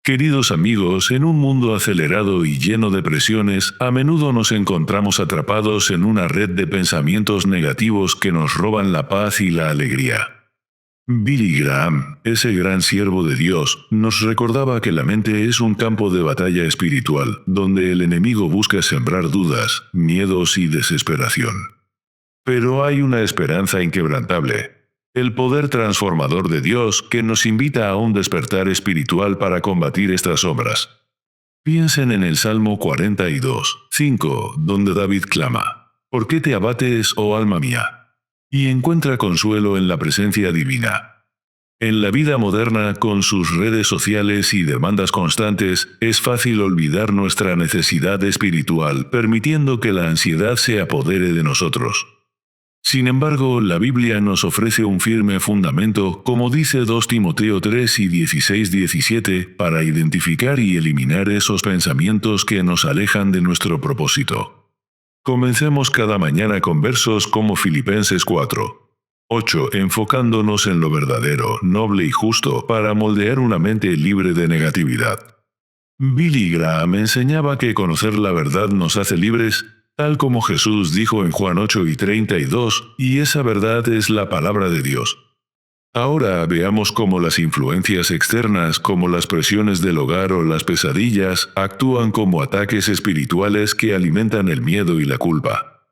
Queridos amigos, en un mundo acelerado y lleno de presiones, a menudo nos encontramos atrapados en una red de pensamientos negativos que nos roban la paz y la alegría. Billy Graham, ese gran siervo de Dios, nos recordaba que la mente es un campo de batalla espiritual, donde el enemigo busca sembrar dudas, miedos y desesperación. Pero hay una esperanza inquebrantable. El poder transformador de Dios que nos invita a un despertar espiritual para combatir estas sombras. Piensen en el Salmo 42, 5, donde David clama: ¿Por qué te abates, oh alma mía? Y encuentra consuelo en la presencia divina. En la vida moderna, con sus redes sociales y demandas constantes, es fácil olvidar nuestra necesidad espiritual, permitiendo que la ansiedad se apodere de nosotros. Sin embargo, la Biblia nos ofrece un firme fundamento, como dice 2 Timoteo 3 y 16-17, para identificar y eliminar esos pensamientos que nos alejan de nuestro propósito. Comencemos cada mañana con versos como Filipenses 4, 8, enfocándonos en lo verdadero, noble y justo, para moldear una mente libre de negatividad. Billy Graham enseñaba que conocer la verdad nos hace libres, tal como Jesús dijo en Juan 8 y 32, y esa verdad es la palabra de Dios. Ahora veamos cómo las influencias externas, como las presiones del hogar o las pesadillas, actúan como ataques espirituales que alimentan el miedo y la culpa.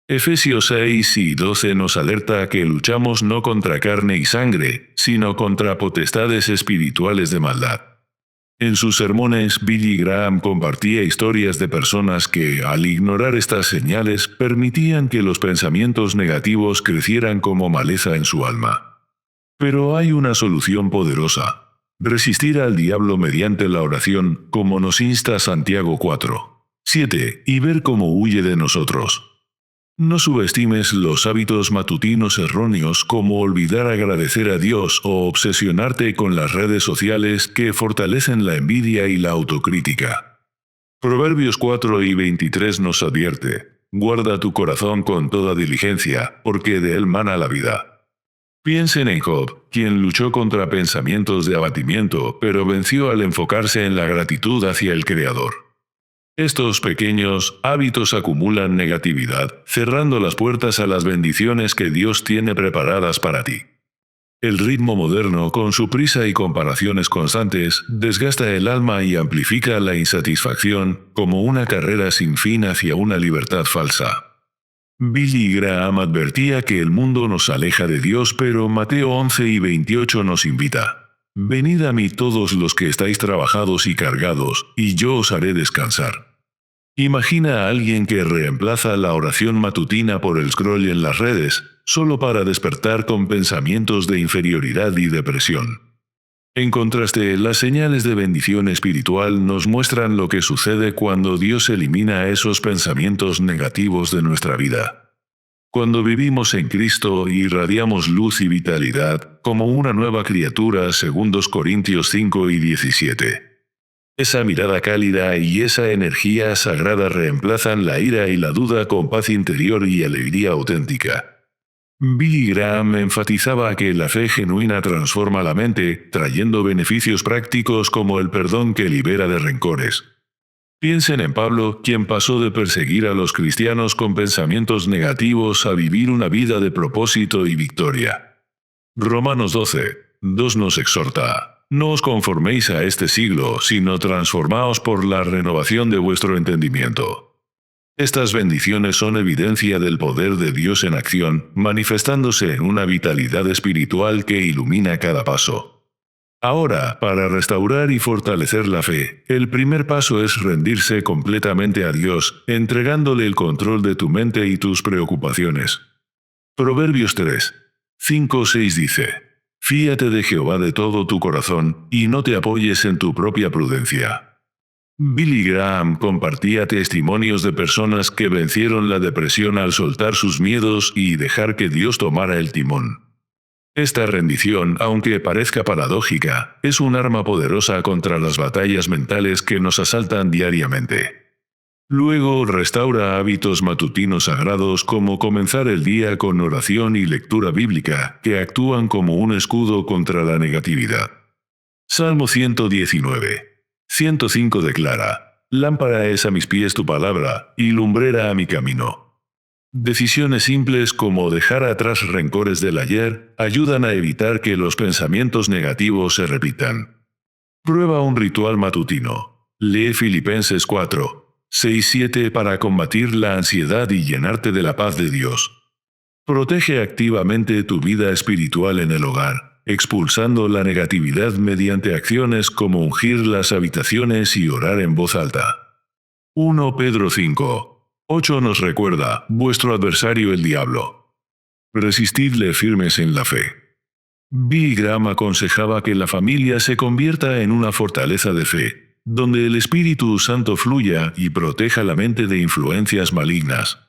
Efesios 6 y 12 nos alerta que luchamos no contra carne y sangre, sino contra potestades espirituales de maldad. En sus sermones, Billy Graham compartía historias de personas que, al ignorar estas señales, permitían que los pensamientos negativos crecieran como maleza en su alma. Pero hay una solución poderosa: resistir al diablo mediante la oración, como nos insta Santiago 4, 7, y ver cómo huye de nosotros. No subestimes los hábitos matutinos erróneos como olvidar agradecer a Dios o obsesionarte con las redes sociales que fortalecen la envidia y la autocrítica. Proverbios 4 y 23 nos advierte: guarda tu corazón con toda diligencia, porque de él mana la vida. Piensen en Job, quien luchó contra pensamientos de abatimiento, pero venció al enfocarse en la gratitud hacia el Creador. Estos pequeños hábitos acumulan negatividad, cerrando las puertas a las bendiciones que Dios tiene preparadas para ti. El ritmo moderno, con su prisa y comparaciones constantes, desgasta el alma y amplifica la insatisfacción, como una carrera sin fin hacia una libertad falsa. Billy Graham advertía que el mundo nos aleja de Dios, pero Mateo 11 y 28 nos invita: venid a mí todos los que estáis trabajados y cargados, y yo os haré descansar. Imagina a alguien que reemplaza la oración matutina por el scroll en las redes, solo para despertar con pensamientos de inferioridad y depresión. En contraste, las señales de bendición espiritual nos muestran lo que sucede cuando Dios elimina esos pensamientos negativos de nuestra vida. Cuando vivimos en Cristo, irradiamos luz y vitalidad, como una nueva criatura, según 2 Corintios 5 y 17. Esa mirada cálida y esa energía sagrada reemplazan la ira y la duda con paz interior y alegría auténtica. Billy Graham enfatizaba que la fe genuina transforma la mente, trayendo beneficios prácticos como el perdón que libera de rencores. Piensen en Pablo, quien pasó de perseguir a los cristianos con pensamientos negativos a vivir una vida de propósito y victoria. Romanos 12, 2 nos exhorta: no os conforméis a este siglo, sino transformaos por la renovación de vuestro entendimiento. Estas bendiciones son evidencia del poder de Dios en acción, manifestándose en una vitalidad espiritual que ilumina cada paso. Ahora, para restaurar y fortalecer la fe, el primer paso es rendirse completamente a Dios, entregándole el control de tu mente y tus preocupaciones. Proverbios 3, 5-6 dice: fíate de Jehová de todo tu corazón, y no te apoyes en tu propia prudencia. Billy Graham compartía testimonios de personas que vencieron la depresión al soltar sus miedos y dejar que Dios tomara el timón. Esta rendición, aunque parezca paradójica, es un arma poderosa contra las batallas mentales que nos asaltan diariamente. Luego restaura hábitos matutinos sagrados como comenzar el día con oración y lectura bíblica, que actúan como un escudo contra la negatividad. Salmo 119. 105 declara: lámpara es a mis pies tu palabra, y lumbrera a mi camino. Decisiones simples como dejar atrás rencores del ayer ayudan a evitar que los pensamientos negativos se repitan. Prueba un ritual matutino. Lee Filipenses 4, 6-7 para combatir la ansiedad y llenarte de la paz de Dios. Protege activamente tu vida espiritual en el hogar, expulsando la negatividad mediante acciones como ungir las habitaciones y orar en voz alta. 1 Pedro 5, 8 nos recuerda: vuestro adversario el diablo. Resistidle firmes en la fe. Billy Graham aconsejaba que la familia se convierta en una fortaleza de fe, donde el Espíritu Santo fluya y proteja la mente de influencias malignas.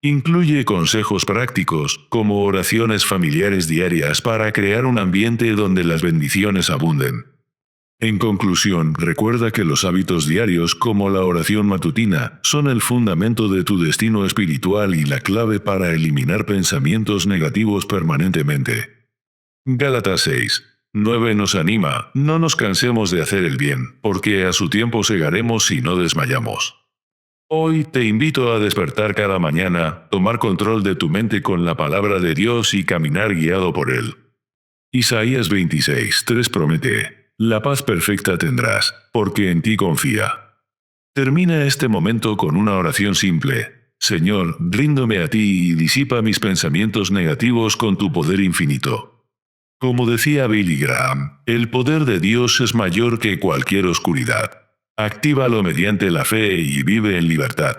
Incluye consejos prácticos, como oraciones familiares diarias para crear un ambiente donde las bendiciones abunden. En conclusión, recuerda que los hábitos diarios, como la oración matutina, son el fundamento de tu destino espiritual y la clave para eliminar pensamientos negativos permanentemente. Gálatas 6, 9 nos anima: no nos cansemos de hacer el bien, porque a su tiempo segaremos si no desmayamos. Hoy te invito a despertar cada mañana, tomar control de tu mente con la palabra de Dios y caminar guiado por Él. Isaías 26, 3 promete: la paz perfecta tendrás, porque en ti confía. Termina este momento con una oración simple: Señor, ríndome a ti y disipa mis pensamientos negativos con tu poder infinito. Como decía Billy Graham, el poder de Dios es mayor que cualquier oscuridad. Actívalo mediante la fe y vive en libertad.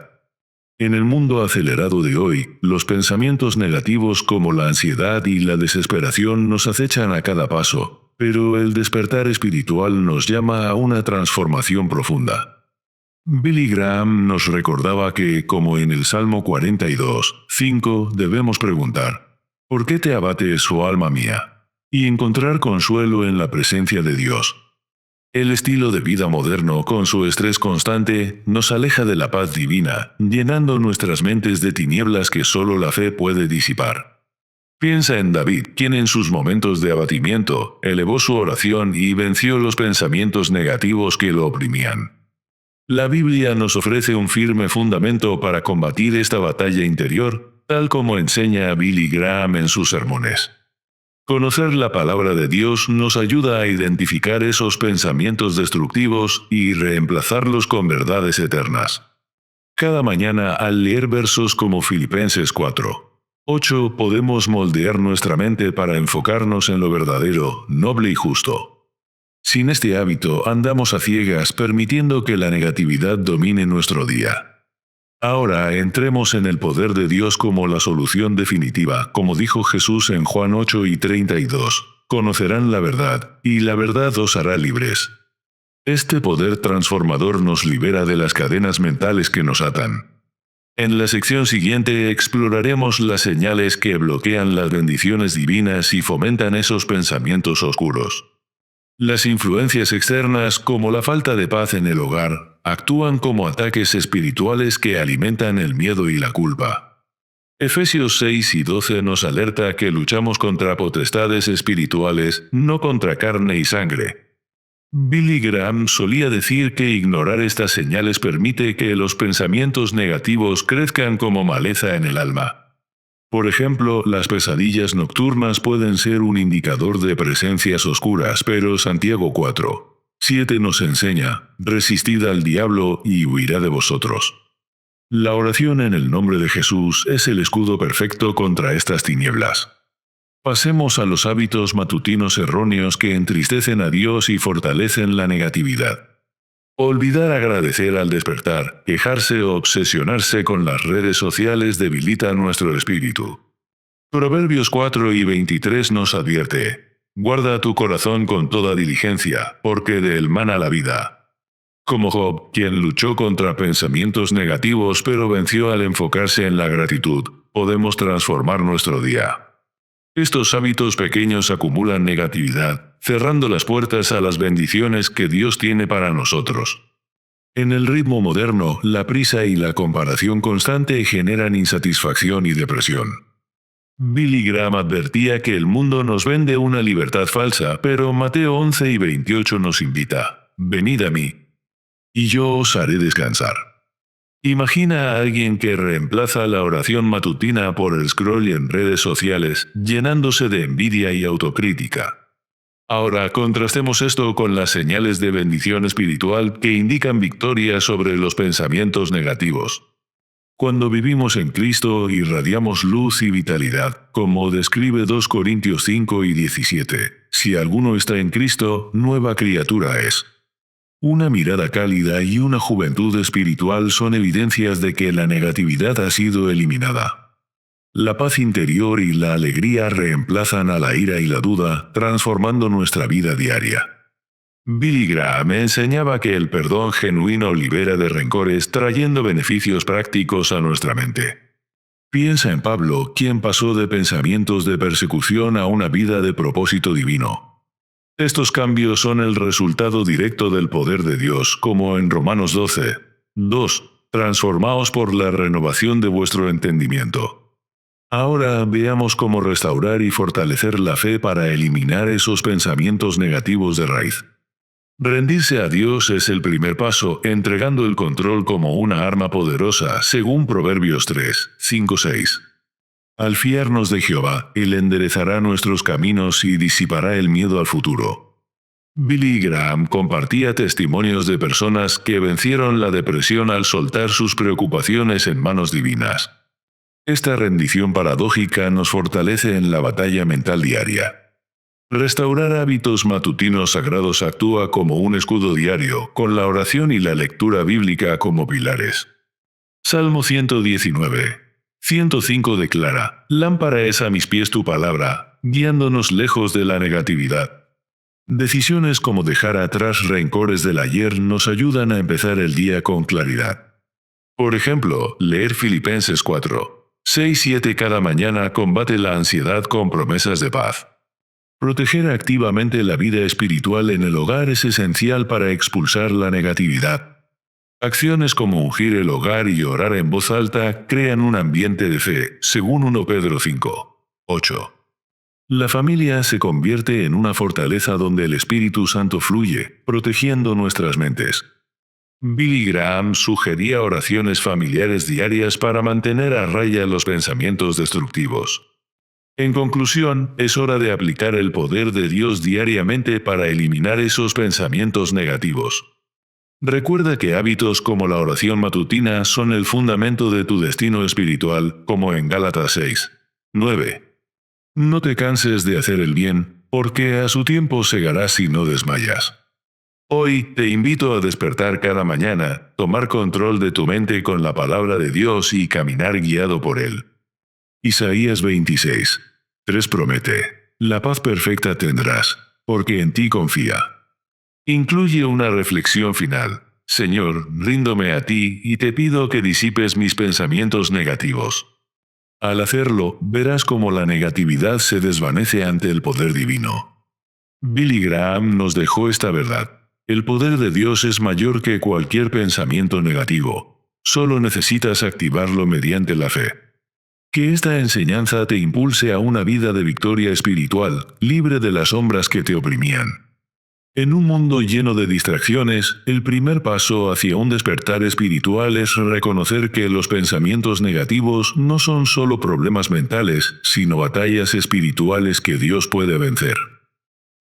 En el mundo acelerado de hoy, los pensamientos negativos como la ansiedad y la desesperación nos acechan a cada paso, pero el despertar espiritual nos llama a una transformación profunda. Billy Graham nos recordaba que, como en el Salmo 42, 5, debemos preguntar: ¿por qué te abates, oh alma mía? Y encontrar consuelo en la presencia de Dios. El estilo de vida moderno, con su estrés constante, nos aleja de la paz divina, llenando nuestras mentes de tinieblas que solo la fe puede disipar. Piensa en David, quien en sus momentos de abatimiento, elevó su oración y venció los pensamientos negativos que lo oprimían. La Biblia nos ofrece un firme fundamento para combatir esta batalla interior, tal como enseña Billy Graham en sus sermones. Conocer la palabra de Dios nos ayuda a identificar esos pensamientos destructivos y reemplazarlos con verdades eternas. Cada mañana, al leer versos como Filipenses 4, 8, podemos moldear nuestra mente para enfocarnos en lo verdadero, noble y justo. Sin este hábito, andamos a ciegas permitiendo que la negatividad domine nuestro día. Ahora entremos en el poder de Dios como la solución definitiva, como dijo Jesús en Juan 8 y 32. Conocerán la verdad, y la verdad os hará libres. Este poder transformador nos libera de las cadenas mentales que nos atan. En la sección siguiente exploraremos las señales que bloquean las bendiciones divinas y fomentan esos pensamientos oscuros. Las influencias externas, como la falta de paz en el hogar, actúan como ataques espirituales que alimentan el miedo y la culpa. Efesios 6 y 12 nos alerta que luchamos contra potestades espirituales, no contra carne y sangre. Billy Graham solía decir que ignorar estas señales permite que los pensamientos negativos crezcan como maleza en el alma. Por ejemplo, las pesadillas nocturnas pueden ser un indicador de presencias oscuras, pero Santiago 4, 7 nos enseña: resistid al diablo y huirá de vosotros. La oración en el nombre de Jesús es el escudo perfecto contra estas tinieblas. Pasemos a los hábitos matutinos erróneos que entristecen a Dios y fortalecen la negatividad. Olvidar agradecer al despertar, quejarse o obsesionarse con las redes sociales debilita nuestro espíritu. Proverbios 4 y 23 nos advierte: guarda tu corazón con toda diligencia, porque de él mana la vida. Como Job, quien luchó contra pensamientos negativos pero venció al enfocarse en la gratitud, podemos transformar nuestro día. Estos hábitos pequeños acumulan negatividad, cerrando las puertas a las bendiciones que Dios tiene para nosotros. En el ritmo moderno, la prisa y la comparación constante generan insatisfacción y depresión. Billy Graham advertía que el mundo nos vende una libertad falsa, pero Mateo 11 y 28 nos invita: venid a mí, y yo os haré descansar. Imagina a alguien que reemplaza la oración matutina por el scroll en redes sociales, llenándose de envidia y autocrítica. Ahora contrastemos esto con las señales de bendición espiritual que indican victoria sobre los pensamientos negativos. Cuando vivimos en Cristo irradiamos luz y vitalidad, como describe 2 Corintios 5 y 17. Si alguno está en Cristo, nueva criatura es. Una mirada cálida y una juventud espiritual son evidencias de que la negatividad ha sido eliminada. La paz interior y la alegría reemplazan a la ira y la duda, transformando nuestra vida diaria. Billy Graham enseñaba que el perdón genuino libera de rencores, trayendo beneficios prácticos a nuestra mente. Piensa en Pablo, quien pasó de pensamientos de persecución a una vida de propósito divino. Estos cambios son el resultado directo del poder de Dios, como en Romanos 12. 2. Transformaos por la renovación de vuestro entendimiento. Ahora veamos cómo restaurar y fortalecer la fe para eliminar esos pensamientos negativos de raíz. Rendirse a Dios es el primer paso, entregando el control como una arma poderosa, según Proverbios 3, 5, 6. Al fiarnos de Jehová, Él enderezará nuestros caminos y disipará el miedo al futuro. Billy Graham compartía testimonios de personas que vencieron la depresión al soltar sus preocupaciones en manos divinas. Esta rendición paradójica nos fortalece en la batalla mental diaria. Restaurar hábitos matutinos sagrados actúa como un escudo diario, con la oración y la lectura bíblica como pilares. Salmo 119. 105 declara: Lámpara es a mis pies tu palabra, guiándonos lejos de la negatividad. Decisiones como dejar atrás rencores del ayer nos ayudan a empezar el día con claridad. Por ejemplo, leer Filipenses 4, 6-7 cada mañana combate la ansiedad con promesas de paz. Proteger activamente la vida espiritual en el hogar es esencial para expulsar la negatividad. Acciones como ungir el hogar y orar en voz alta crean un ambiente de fe, según 1 Pedro 5, 8. La familia se convierte en una fortaleza donde el Espíritu Santo fluye, protegiendo nuestras mentes. Billy Graham sugería oraciones familiares diarias para mantener a raya los pensamientos destructivos. En conclusión, es hora de aplicar el poder de Dios diariamente para eliminar esos pensamientos negativos. Recuerda que hábitos como la oración matutina son el fundamento de tu destino espiritual, como en Gálatas 6, 9. No te canses de hacer el bien, porque a su tiempo segarás si no desmayas. Hoy te invito a despertar cada mañana, tomar control de tu mente con la palabra de Dios y caminar guiado por Él. Isaías 26, 3 promete: la paz perfecta tendrás, porque en ti confía. Incluye una reflexión final. Señor, ríndome a ti y te pido que disipes mis pensamientos negativos. Al hacerlo, verás cómo la negatividad se desvanece ante el poder divino. Billy Graham nos dejó esta verdad: el poder de Dios es mayor que cualquier pensamiento negativo. Solo necesitas activarlo mediante la fe. Que esta enseñanza te impulse a una vida de victoria espiritual, libre de las sombras que te oprimían. En un mundo lleno de distracciones, el primer paso hacia un despertar espiritual es reconocer que los pensamientos negativos no son solo problemas mentales, sino batallas espirituales que Dios puede vencer.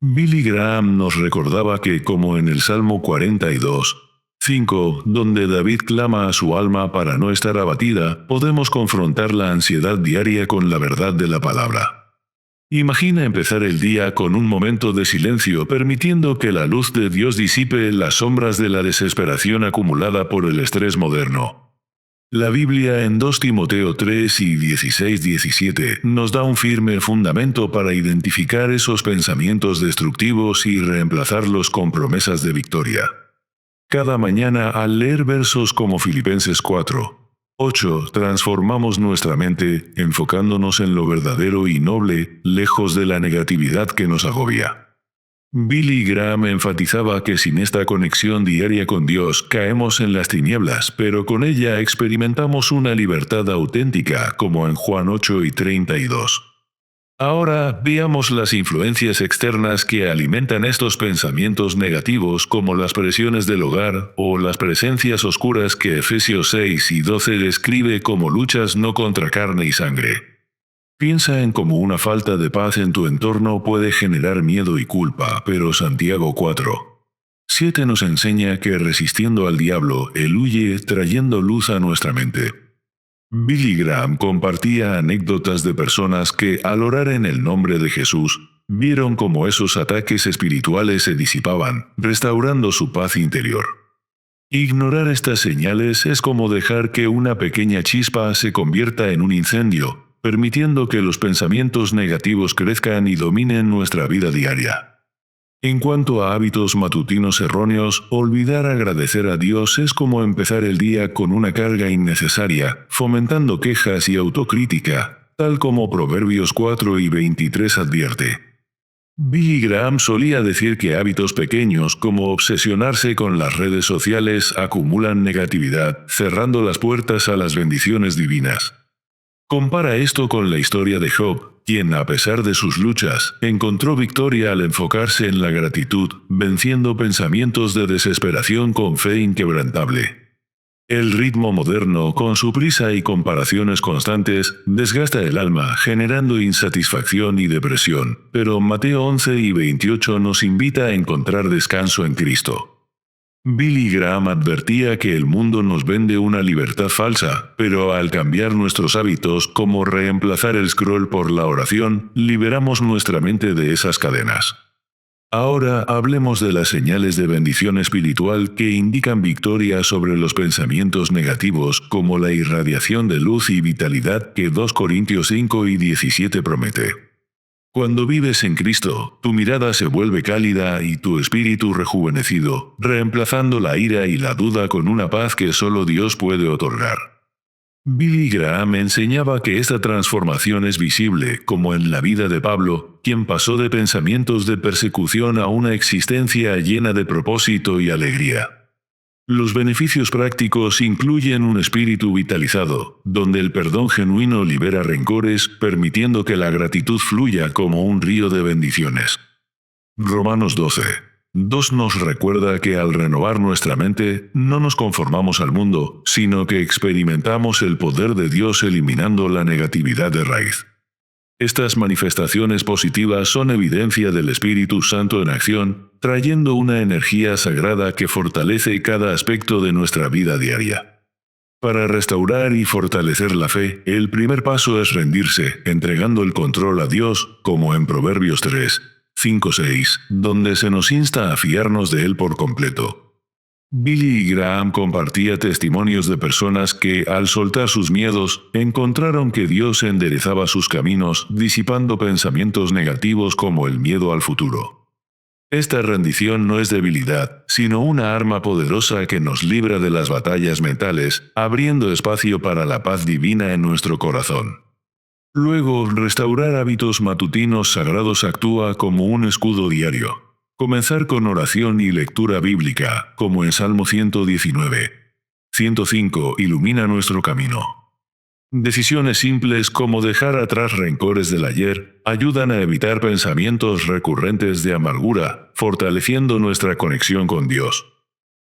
Billy Graham nos recordaba que, como en el Salmo 42, 5, donde David clama a su alma para no estar abatida, podemos confrontar la ansiedad diaria con la verdad de la palabra. Imagina empezar el día con un momento de silencio, permitiendo que la luz de Dios disipe las sombras de la desesperación acumulada por el estrés moderno. La Biblia en 2 Timoteo 3 y 16-17 nos da un firme fundamento para identificar esos pensamientos destructivos y reemplazarlos con promesas de victoria. Cada mañana, al leer versos como Filipenses 4, 8, transformamos nuestra mente, enfocándonos en lo verdadero y noble, lejos de la negatividad que nos agobia. Billy Graham enfatizaba que sin esta conexión diaria con Dios caemos en las tinieblas, pero con ella experimentamos una libertad auténtica, como en Juan 8 y 32. Ahora veamos las influencias externas que alimentan estos pensamientos negativos, como las presiones del hogar o las presencias oscuras que Efesios 6 y 12 describe como luchas no contra carne y sangre. Piensa en cómo una falta de paz en tu entorno puede generar miedo y culpa, pero Santiago 4:7 nos enseña que resistiendo al diablo, él huye trayendo luz a nuestra mente. Billy Graham compartía anécdotas de personas que, al orar en el nombre de Jesús, vieron cómo esos ataques espirituales se disipaban, restaurando su paz interior. Ignorar estas señales es como dejar que una pequeña chispa se convierta en un incendio, permitiendo que los pensamientos negativos crezcan y dominen nuestra vida diaria. En cuanto a hábitos matutinos erróneos, olvidar agradecer a Dios es como empezar el día con una carga innecesaria, fomentando quejas y autocrítica, tal como Proverbios 4:23 advierte. Billy Graham solía decir que hábitos pequeños como obsesionarse con las redes sociales acumulan negatividad, cerrando las puertas a las bendiciones divinas. Compara esto con la historia de Job, quien, a pesar de sus luchas, encontró victoria al enfocarse en la gratitud, venciendo pensamientos de desesperación con fe inquebrantable. El ritmo moderno, con su prisa y comparaciones constantes, desgasta el alma, generando insatisfacción y depresión, pero Mateo 11:28 nos invita a encontrar descanso en Cristo. Billy Graham advertía que el mundo nos vende una libertad falsa, pero al cambiar nuestros hábitos, como reemplazar el scroll por la oración, liberamos nuestra mente de esas cadenas. Ahora hablemos de las señales de bendición espiritual que indican victoria sobre los pensamientos negativos, como la irradiación de luz y vitalidad que 2 Corintios 5:17 promete. Cuando vives en Cristo, tu mirada se vuelve cálida y tu espíritu rejuvenecido, reemplazando la ira y la duda con una paz que solo Dios puede otorgar. Billy Graham enseñaba que esta transformación es visible, como en la vida de Pablo, quien pasó de pensamientos de persecución a una existencia llena de propósito y alegría. Los beneficios prácticos incluyen un espíritu vitalizado, donde el perdón genuino libera rencores, permitiendo que la gratitud fluya como un río de bendiciones. Romanos 12:2 nos recuerda que al renovar nuestra mente, no nos conformamos al mundo, sino que experimentamos el poder de Dios eliminando la negatividad de raíz. Estas manifestaciones positivas son evidencia del Espíritu Santo en acción, trayendo una energía sagrada que fortalece cada aspecto de nuestra vida diaria. Para restaurar y fortalecer la fe, el primer paso es rendirse, entregando el control a Dios, como en Proverbios 3:5-6, donde se nos insta a fiarnos de Él por completo. Billy Graham compartía testimonios de personas que, al soltar sus miedos, encontraron que Dios enderezaba sus caminos, disipando pensamientos negativos como el miedo al futuro. Esta rendición no es debilidad, sino una arma poderosa que nos libra de las batallas mentales, abriendo espacio para la paz divina en nuestro corazón. Luego, restaurar hábitos matutinos sagrados actúa como un escudo diario. Comenzar con oración y lectura bíblica, como en Salmo 119:105, ilumina nuestro camino. Decisiones simples como dejar atrás rencores del ayer ayudan a evitar pensamientos recurrentes de amargura, fortaleciendo nuestra conexión con Dios.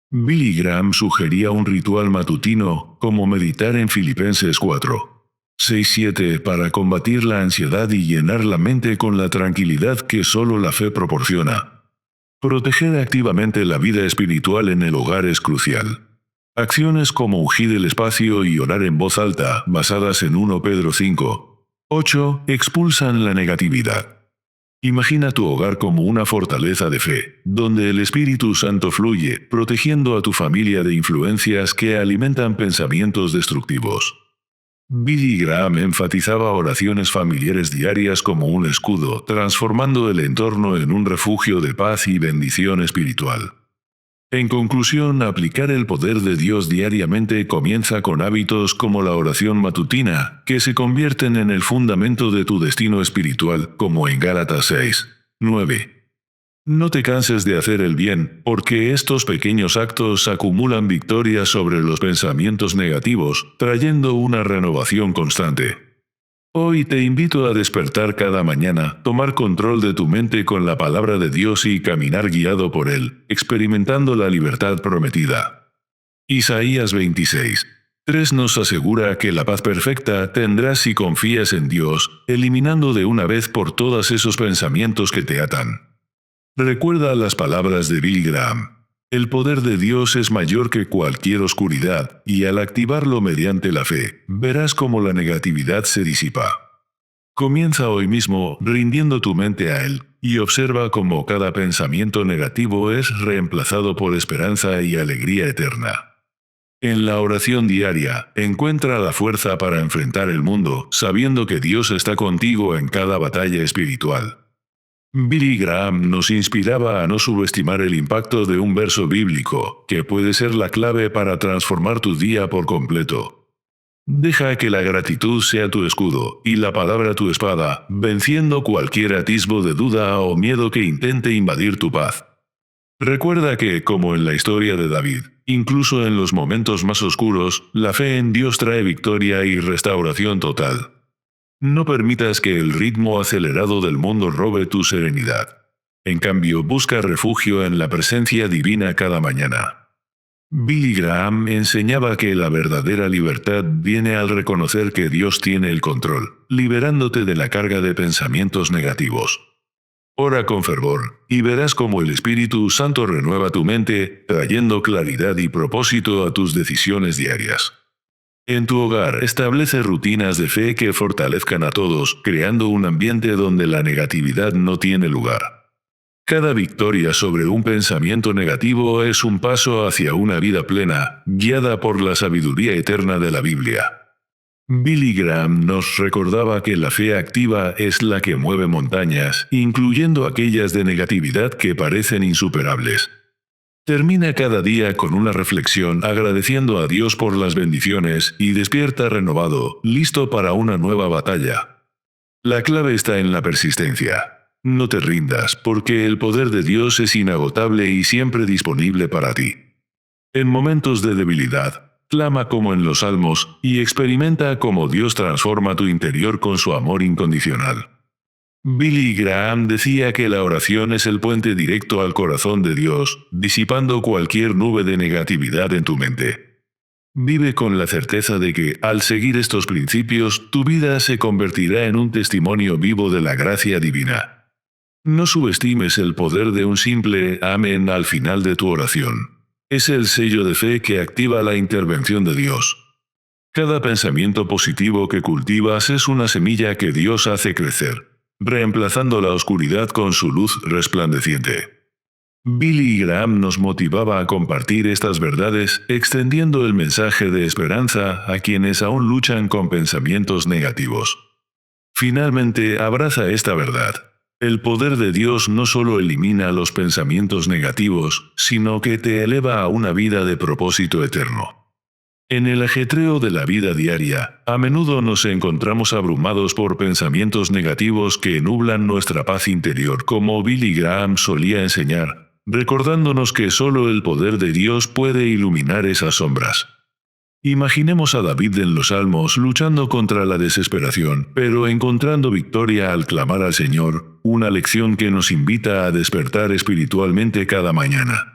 Billy Graham sugería un ritual matutino, como meditar en Filipenses 4:6-7 para combatir la ansiedad y llenar la mente con la tranquilidad que solo la fe proporciona. Proteger activamente la vida espiritual en el hogar es crucial. Acciones como ungir el espacio y orar en voz alta, basadas en 1 Pedro 5:8, expulsan la negatividad. Imagina tu hogar como una fortaleza de fe, donde el Espíritu Santo fluye, protegiendo a tu familia de influencias que alimentan pensamientos destructivos. Billy Graham enfatizaba oraciones familiares diarias como un escudo, transformando el entorno en un refugio de paz y bendición espiritual. En conclusión, aplicar el poder de Dios diariamente comienza con hábitos como la oración matutina, que se convierten en el fundamento de tu destino espiritual, como en Gálatas 6:9. No te canses de hacer el bien, porque estos pequeños actos acumulan victorias sobre los pensamientos negativos, trayendo una renovación constante. Hoy te invito a despertar cada mañana, tomar control de tu mente con la palabra de Dios y caminar guiado por Él, experimentando la libertad prometida. Isaías 26:3 nos asegura que la paz perfecta tendrás si confías en Dios, eliminando de una vez por todas esos pensamientos que te atan. Recuerda las palabras de Billy Graham. El poder de Dios es mayor que cualquier oscuridad, y al activarlo mediante la fe, verás cómo la negatividad se disipa. Comienza hoy mismo rindiendo tu mente a Él, y observa cómo cada pensamiento negativo es reemplazado por esperanza y alegría eterna. En la oración diaria, encuentra la fuerza para enfrentar el mundo, sabiendo que Dios está contigo en cada batalla espiritual. Billy Graham nos inspiraba a no subestimar el impacto de un verso bíblico, que puede ser la clave para transformar tu día por completo. Deja que la gratitud sea tu escudo, y la palabra tu espada, venciendo cualquier atisbo de duda o miedo que intente invadir tu paz. Recuerda que, como en la historia de David, incluso en los momentos más oscuros, la fe en Dios trae victoria y restauración total. No permitas que el ritmo acelerado del mundo robe tu serenidad. En cambio, busca refugio en la presencia divina cada mañana. Billy Graham enseñaba que la verdadera libertad viene al reconocer que Dios tiene el control, liberándote de la carga de pensamientos negativos. Ora con fervor, y verás cómo el Espíritu Santo renueva tu mente, trayendo claridad y propósito a tus decisiones diarias. En tu hogar, establece rutinas de fe que fortalezcan a todos, creando un ambiente donde la negatividad no tiene lugar. Cada victoria sobre un pensamiento negativo es un paso hacia una vida plena, guiada por la sabiduría eterna de la Biblia. Billy Graham nos recordaba que la fe activa es la que mueve montañas, incluyendo aquellas de negatividad que parecen insuperables. Termina cada día con una reflexión agradeciendo a Dios por las bendiciones y despierta renovado, listo para una nueva batalla. La clave está en la persistencia. No te rindas, porque el poder de Dios es inagotable y siempre disponible para ti. En momentos de debilidad, clama como en los Salmos y experimenta cómo Dios transforma tu interior con su amor incondicional. Billy Graham decía que la oración es el puente directo al corazón de Dios, disipando cualquier nube de negatividad en tu mente. Vive con la certeza de que, al seguir estos principios, tu vida se convertirá en un testimonio vivo de la gracia divina. No subestimes el poder de un simple amén al final de tu oración. Es el sello de fe que activa la intervención de Dios. Cada pensamiento positivo que cultivas es una semilla que Dios hace crecer, reemplazando la oscuridad con su luz resplandeciente. Billy Graham nos motivaba a compartir estas verdades, extendiendo el mensaje de esperanza a quienes aún luchan con pensamientos negativos. Finalmente, abraza esta verdad. El poder de Dios no solo elimina los pensamientos negativos, sino que te eleva a una vida de propósito eterno. En el ajetreo de la vida diaria, a menudo nos encontramos abrumados por pensamientos negativos que nublan nuestra paz interior, como Billy Graham solía enseñar, recordándonos que solo el poder de Dios puede iluminar esas sombras. Imaginemos a David en los Salmos luchando contra la desesperación, pero encontrando victoria al clamar al Señor, una lección que nos invita a despertar espiritualmente cada mañana.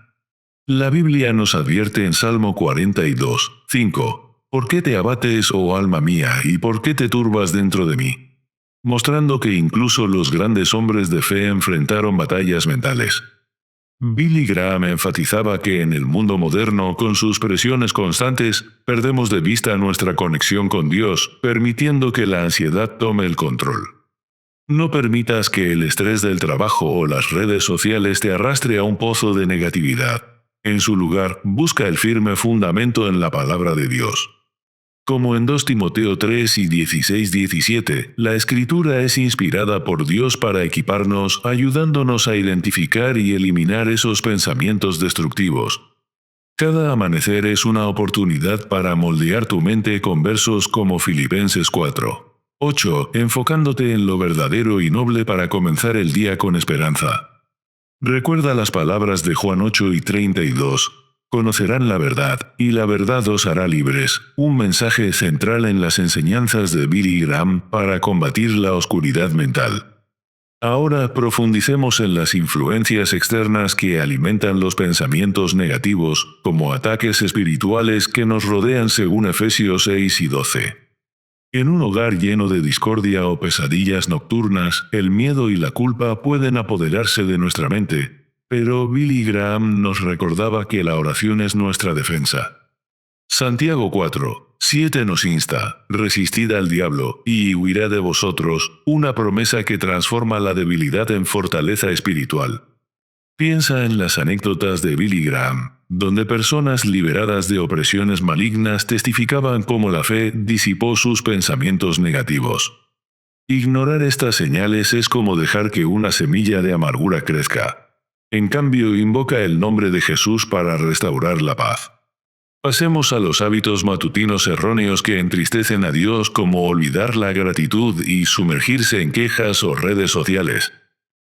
La Biblia nos advierte en Salmo 42:5, ¿por qué te abates, oh alma mía, y por qué te turbas dentro de mí? Mostrando que incluso los grandes hombres de fe enfrentaron batallas mentales. Billy Graham enfatizaba que en el mundo moderno, con sus presiones constantes, perdemos de vista nuestra conexión con Dios, permitiendo que la ansiedad tome el control. No permitas que el estrés del trabajo o las redes sociales te arrastre a un pozo de negatividad. En su lugar, busca el firme fundamento en la palabra de Dios. Como en 2 Timoteo 3 y 16-17, la Escritura es inspirada por Dios para equiparnos, ayudándonos a identificar y eliminar esos pensamientos destructivos. Cada amanecer es una oportunidad para moldear tu mente con versos como Filipenses 4:8, enfocándote en lo verdadero y noble para comenzar el día con esperanza. Recuerda las palabras de Juan 8 y 32. Conocerán la verdad, y la verdad os hará libres. Un mensaje central en las enseñanzas de Billy Graham para combatir la oscuridad mental. Ahora profundicemos en las influencias externas que alimentan los pensamientos negativos, como ataques espirituales que nos rodean según Efesios 6 y 12. En un hogar lleno de discordia o pesadillas nocturnas, el miedo y la culpa pueden apoderarse de nuestra mente, pero Billy Graham nos recordaba que la oración es nuestra defensa. Santiago 4:7 nos insta: resistid al diablo, y huirá de vosotros, una promesa que transforma la debilidad en fortaleza espiritual. Piensa en las anécdotas de Billy Graham, donde personas liberadas de opresiones malignas testificaban cómo la fe disipó sus pensamientos negativos. Ignorar estas señales es como dejar que una semilla de amargura crezca. En cambio, invoca el nombre de Jesús para restaurar la paz. Pasemos a los hábitos matutinos erróneos que entristecen a Dios, como olvidar la gratitud y sumergirse en quejas o redes sociales.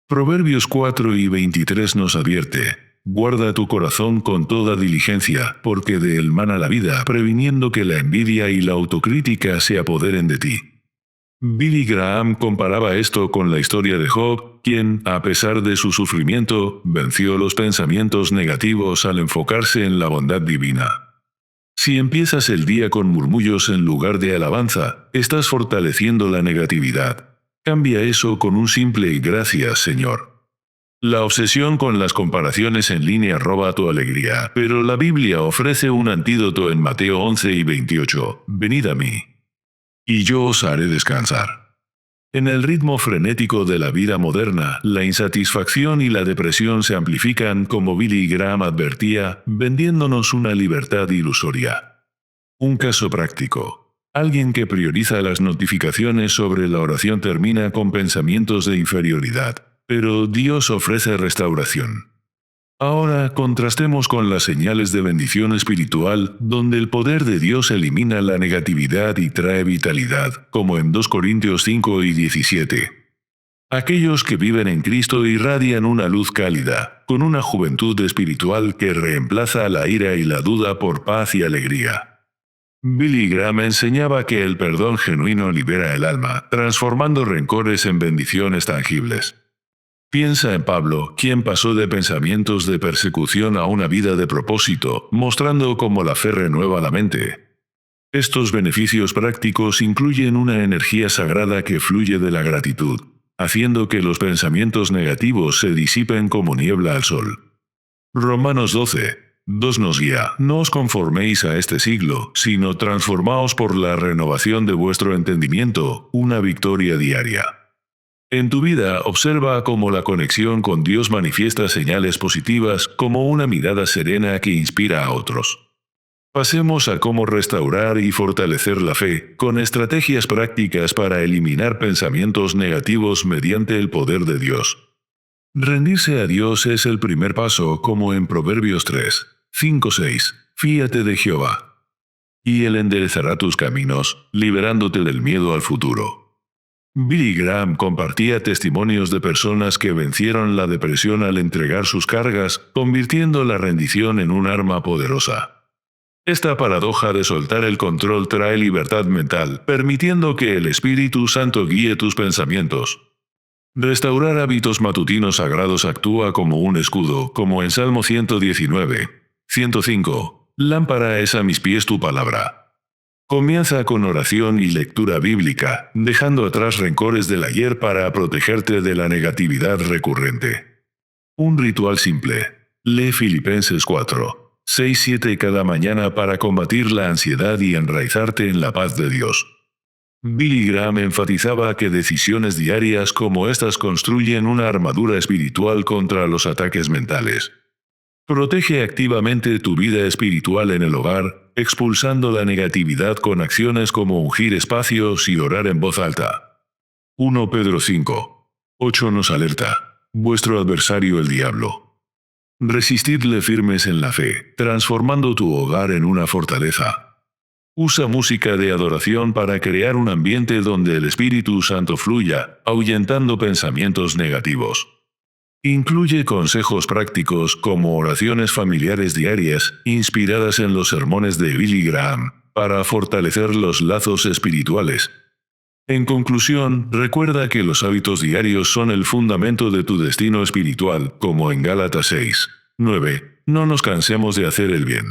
Proverbios 4:23 nos advierte: guarda tu corazón con toda diligencia, porque de él mana la vida, previniendo que la envidia y la autocrítica se apoderen de ti. Billy Graham comparaba esto con la historia de Job, quien, a pesar de su sufrimiento, venció los pensamientos negativos al enfocarse en la bondad divina. Si empiezas el día con murmullos en lugar de alabanza, estás fortaleciendo la negatividad. Cambia eso con un simple gracias, Señor. La obsesión con las comparaciones en línea roba tu alegría, pero la Biblia ofrece un antídoto en Mateo 11:28. Venid a mí, y yo os haré descansar. En el ritmo frenético de la vida moderna, la insatisfacción y la depresión se amplifican, como Billy Graham advertía, vendiéndonos una libertad ilusoria. Un caso práctico. Alguien que prioriza las notificaciones sobre la oración termina con pensamientos de inferioridad, pero Dios ofrece restauración. Ahora contrastemos con las señales de bendición espiritual, donde el poder de Dios elimina la negatividad y trae vitalidad, como en 2 Corintios 5:17. Aquellos que viven en Cristo irradian una luz cálida, con una juventud espiritual que reemplaza la ira y la duda por paz y alegría. Billy Graham enseñaba que el perdón genuino libera el alma, transformando rencores en bendiciones tangibles. Piensa en Pablo, quien pasó de pensamientos de persecución a una vida de propósito, mostrando cómo la fe renueva la mente. Estos beneficios prácticos incluyen una energía sagrada que fluye de la gratitud, haciendo que los pensamientos negativos se disipen como niebla al sol. Romanos 12:2 nos guía: no os conforméis a este siglo, sino transformaos por la renovación de vuestro entendimiento, una victoria diaria. En tu vida, observa cómo la conexión con Dios manifiesta señales positivas, como una mirada serena que inspira a otros. Pasemos a cómo restaurar y fortalecer la fe, con estrategias prácticas para eliminar pensamientos negativos mediante el poder de Dios. Rendirse a Dios es el primer paso, como en Proverbios 3:5-6. Fíate de Jehová, y Él enderezará tus caminos, liberándote del miedo al futuro. Billy Graham compartía testimonios de personas que vencieron la depresión al entregar sus cargas, convirtiendo la rendición en un arma poderosa. Esta paradoja de soltar el control trae libertad mental, permitiendo que el Espíritu Santo guíe tus pensamientos. Restaurar hábitos matutinos sagrados actúa como un escudo, como en Salmo 119:105. Lámpara es a mis pies tu palabra. Comienza con oración y lectura bíblica, dejando atrás rencores del ayer para protegerte de la negatividad recurrente. Un ritual simple. Lee Filipenses 4:6-7 cada mañana para combatir la ansiedad y enraizarte en la paz de Dios. Billy Graham enfatizaba que decisiones diarias como estas construyen una armadura espiritual contra los ataques mentales. Protege activamente tu vida espiritual en el hogar, expulsando la negatividad con acciones como ungir espacios y orar en voz alta. 1 Pedro 5:8 nos alerta: vuestro adversario el diablo. Resistidle firmes en la fe, transformando tu hogar en una fortaleza. Usa música de adoración para crear un ambiente donde el Espíritu Santo fluya, ahuyentando pensamientos negativos. Incluye consejos prácticos como oraciones familiares diarias, inspiradas en los sermones de Billy Graham, para fortalecer los lazos espirituales. En conclusión, recuerda que los hábitos diarios son el fundamento de tu destino espiritual, como en Gálatas 6, 9. No nos cansemos de hacer el bien.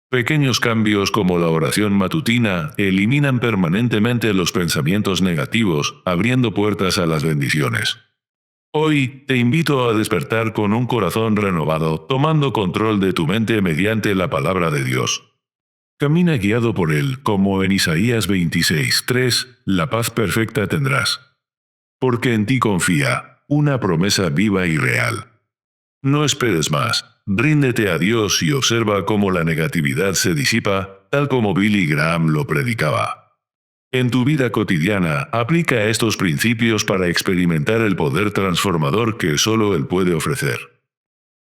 Pequeños cambios como la oración matutina eliminan permanentemente los pensamientos negativos, abriendo puertas a las bendiciones. Hoy te invito a despertar con un corazón renovado, tomando control de tu mente mediante la palabra de Dios. Camina guiado por Él, como en Isaías 26:3, la paz perfecta tendrás. Porque en ti confía, una promesa viva y real. No esperes más, ríndete a Dios y observa cómo la negatividad se disipa, tal como Billy Graham lo predicaba. En tu vida cotidiana, aplica estos principios para experimentar el poder transformador que solo Él puede ofrecer.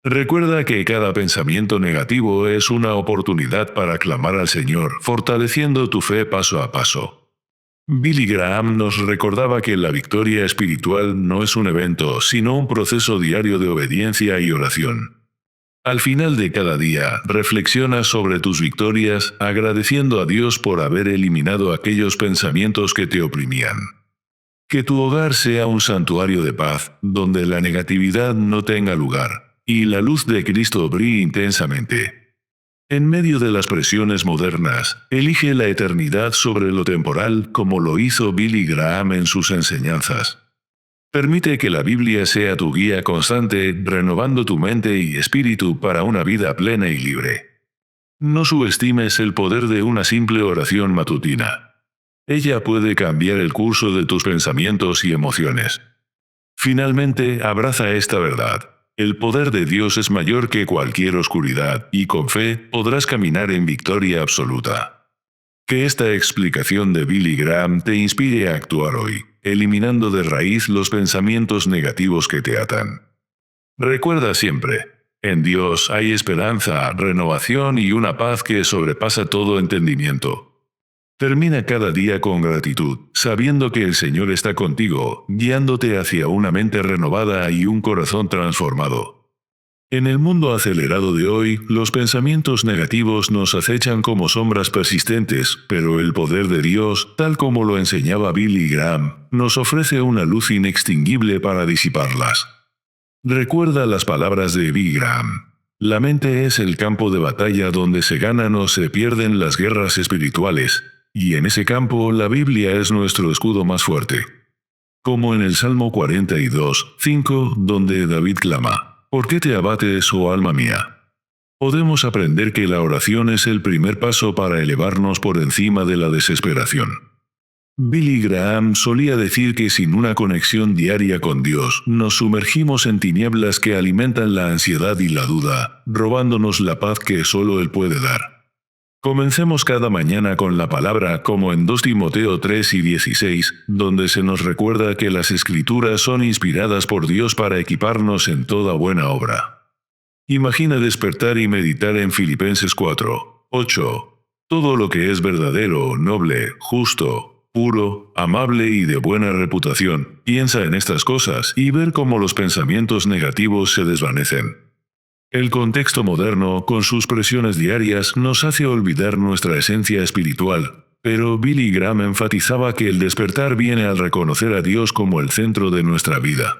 Recuerda que cada pensamiento negativo es una oportunidad para clamar al Señor, fortaleciendo tu fe paso a paso. Billy Graham nos recordaba que la victoria espiritual no es un evento, sino un proceso diario de obediencia y oración. Al final de cada día, reflexiona sobre tus victorias, agradeciendo a Dios por haber eliminado aquellos pensamientos que te oprimían. Que tu hogar sea un santuario de paz, donde la negatividad no tenga lugar, y la luz de Cristo brille intensamente. En medio de las presiones modernas, elige la eternidad sobre lo temporal como lo hizo Billy Graham en sus enseñanzas. Permite que la Biblia sea tu guía constante, renovando tu mente y espíritu para una vida plena y libre. No subestimes el poder de una simple oración matutina. Ella puede cambiar el curso de tus pensamientos y emociones. Finalmente, abraza esta verdad. El poder de Dios es mayor que cualquier oscuridad, y con fe podrás caminar en victoria absoluta. Que esta explicación de Billy Graham te inspire a actuar hoy, eliminando de raíz los pensamientos negativos que te atan. Recuerda siempre, en Dios hay esperanza, renovación y una paz que sobrepasa todo entendimiento. Termina cada día con gratitud, sabiendo que el Señor está contigo, guiándote hacia una mente renovada y un corazón transformado. En el mundo acelerado de hoy, los pensamientos negativos nos acechan como sombras persistentes, pero el poder de Dios, tal como lo enseñaba Billy Graham, nos ofrece una luz inextinguible para disiparlas. Recuerda las palabras de Billy Graham. La mente es el campo de batalla donde se ganan o se pierden las guerras espirituales, y en ese campo la Biblia es nuestro escudo más fuerte. Como en el Salmo 42:5, donde David clama: ¿Por qué te abates, oh alma mía? Podemos aprender que la oración es el primer paso para elevarnos por encima de la desesperación. Billy Graham solía decir que sin una conexión diaria con Dios, nos sumergimos en tinieblas que alimentan la ansiedad y la duda, robándonos la paz que solo Él puede dar. Comencemos cada mañana con la palabra, como en 2 Timoteo 3:16, donde se nos recuerda que las Escrituras son inspiradas por Dios para equiparnos en toda buena obra. Imagina despertar y meditar en Filipenses 4:8. Todo lo que es verdadero, noble, justo, puro, amable y de buena reputación, piensa en estas cosas y ver cómo los pensamientos negativos se desvanecen. El contexto moderno, con sus presiones diarias, nos hace olvidar nuestra esencia espiritual, pero Billy Graham enfatizaba que el despertar viene al reconocer a Dios como el centro de nuestra vida.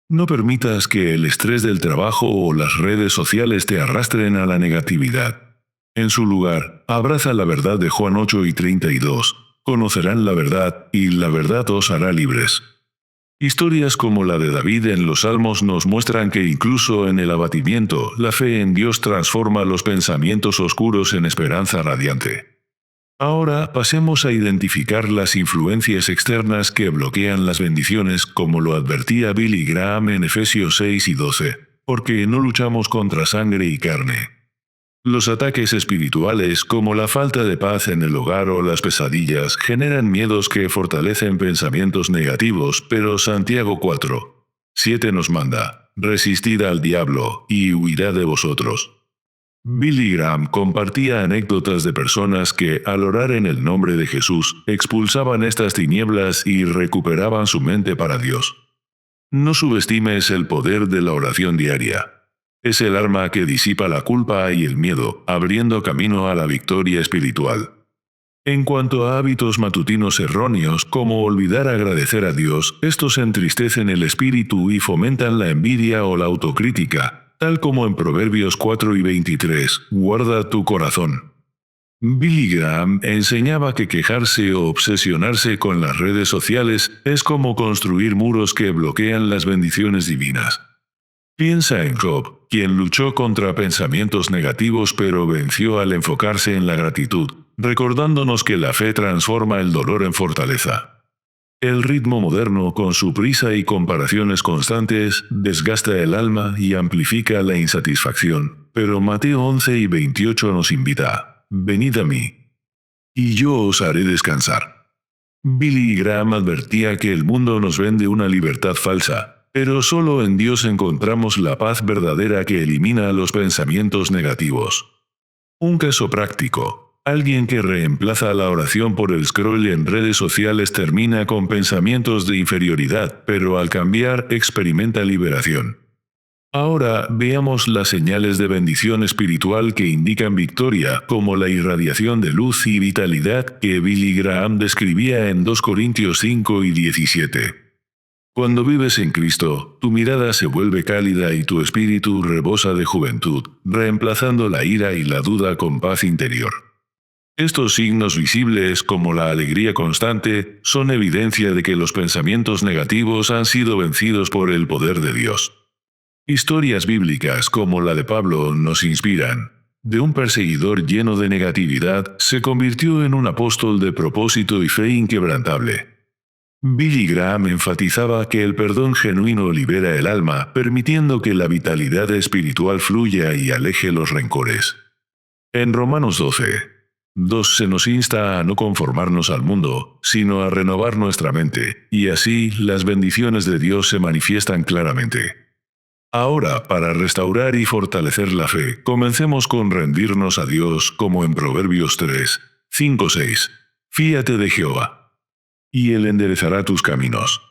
No permitas que el estrés del trabajo o las redes sociales te arrastren a la negatividad. En su lugar, abraza la verdad de Juan 8:32. Conocerán la verdad, y la verdad os hará libres. Historias como la de David en los Salmos nos muestran que incluso en el abatimiento, la fe en Dios transforma los pensamientos oscuros en esperanza radiante. Ahora pasemos a identificar las influencias externas que bloquean las bendiciones, como lo advertía Billy Graham en Efesios 6:12, porque no luchamos contra sangre y carne. Los ataques espirituales, como la falta de paz en el hogar o las pesadillas, generan miedos que fortalecen pensamientos negativos, pero Santiago 4:7 nos manda: resistid al diablo, y huirá de vosotros. Billy Graham compartía anécdotas de personas que, al orar en el nombre de Jesús, expulsaban estas tinieblas y recuperaban su mente para Dios. No subestimes el poder de la oración diaria. Es el arma que disipa la culpa y el miedo, abriendo camino a la victoria espiritual. En cuanto a hábitos matutinos erróneos, como olvidar agradecer a Dios, estos entristecen el espíritu y fomentan la envidia o la autocrítica, tal como en Proverbios 4 y 23, guarda tu corazón. Billy Graham enseñaba que quejarse o obsesionarse con las redes sociales es como construir muros que bloquean las bendiciones divinas. Piensa en Job, quien luchó contra pensamientos negativos pero venció al enfocarse en la gratitud, recordándonos que la fe transforma el dolor en fortaleza. El ritmo moderno, con su prisa y comparaciones constantes, desgasta el alma y amplifica la insatisfacción, pero Mateo 11 y 28 nos invita: venid a mí, y yo os haré descansar. Billy Graham advertía que el mundo nos vende una libertad falsa, pero solo en Dios encontramos la paz verdadera que elimina los pensamientos negativos. Un caso práctico: alguien que reemplaza la oración por el scroll en redes sociales termina con pensamientos de inferioridad, pero al cambiar experimenta liberación. Ahora veamos las señales de bendición espiritual que indican victoria, como la irradiación de luz y vitalidad que Billy Graham describía en 2 Corintios 5 y 17. Cuando vives en Cristo, tu mirada se vuelve cálida y tu espíritu rebosa de juventud, reemplazando la ira y la duda con paz interior. Estos signos visibles, como la alegría constante, son evidencia de que los pensamientos negativos han sido vencidos por el poder de Dios. Historias bíblicas como la de Pablo nos inspiran. De un perseguidor lleno de negatividad, se convirtió en un apóstol de propósito y fe inquebrantable. Billy Graham enfatizaba que el perdón genuino libera el alma, permitiendo que la vitalidad espiritual fluya y aleje los rencores. En Romanos 12:2 se nos insta a no conformarnos al mundo, sino a renovar nuestra mente, y así las bendiciones de Dios se manifiestan claramente. Ahora, para restaurar y fortalecer la fe, comencemos con rendirnos a Dios, como en Proverbios 3:5-6. Fíate de Jehová, y Él enderezará tus caminos.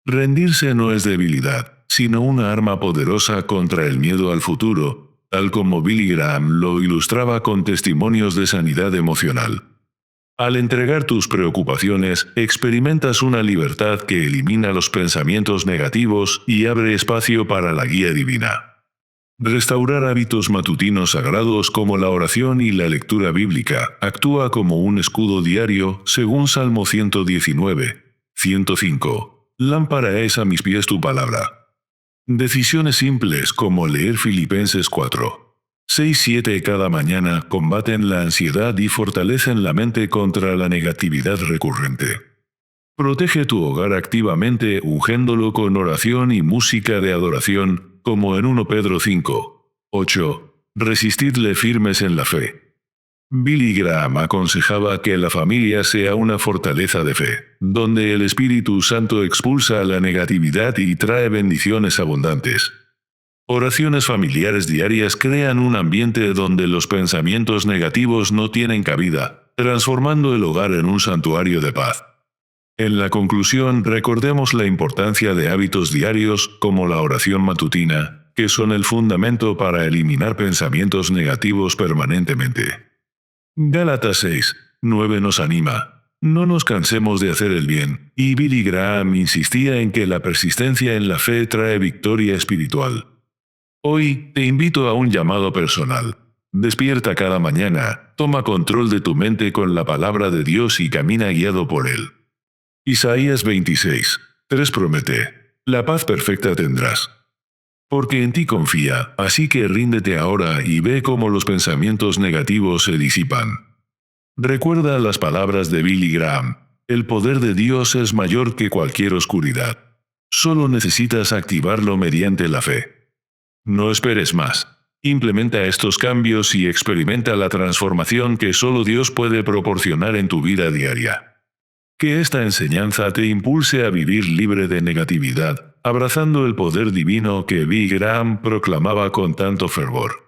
Rendirse no es debilidad, sino una arma poderosa contra el miedo al futuro, tal como Billy Graham lo ilustraba con testimonios de sanidad emocional. Al entregar tus preocupaciones, experimentas una libertad que elimina los pensamientos negativos y abre espacio para la guía divina. Restaurar hábitos matutinos sagrados como la oración y la lectura bíblica actúa como un escudo diario, según Salmo 119:105. Lámpara es a mis pies tu palabra. Decisiones simples como leer Filipenses 4:6-7 cada mañana combaten la ansiedad y fortalecen la mente contra la negatividad recurrente. Protege tu hogar activamente ungéndolo con oración y música de adoración, como en 1 Pedro 5:8. Resistidle firmes en la fe. Billy Graham aconsejaba que la familia sea una fortaleza de fe, donde el Espíritu Santo expulsa la negatividad y trae bendiciones abundantes. Oraciones familiares diarias crean un ambiente donde los pensamientos negativos no tienen cabida, transformando el hogar en un santuario de paz. En la conclusión, recordemos la importancia de hábitos diarios como la oración matutina, que son el fundamento para eliminar pensamientos negativos permanentemente. Gálatas 6:9 nos anima: no nos cansemos de hacer el bien, y Billy Graham insistía en que la persistencia en la fe trae victoria espiritual. Hoy te invito a un llamado personal. Despierta cada mañana, toma control de tu mente con la palabra de Dios y camina guiado por Él. Isaías 26:3 promete: la paz perfecta tendrás. Porque en ti confía, así que ríndete ahora y ve cómo los pensamientos negativos se disipan. Recuerda las palabras de Billy Graham: el poder de Dios es mayor que cualquier oscuridad. Solo necesitas activarlo mediante la fe. No esperes más. Implementa estos cambios y experimenta la transformación que solo Dios puede proporcionar en tu vida diaria. Que esta enseñanza te impulse a vivir libre de negatividad, abrazando el poder divino que Billy Graham proclamaba con tanto fervor.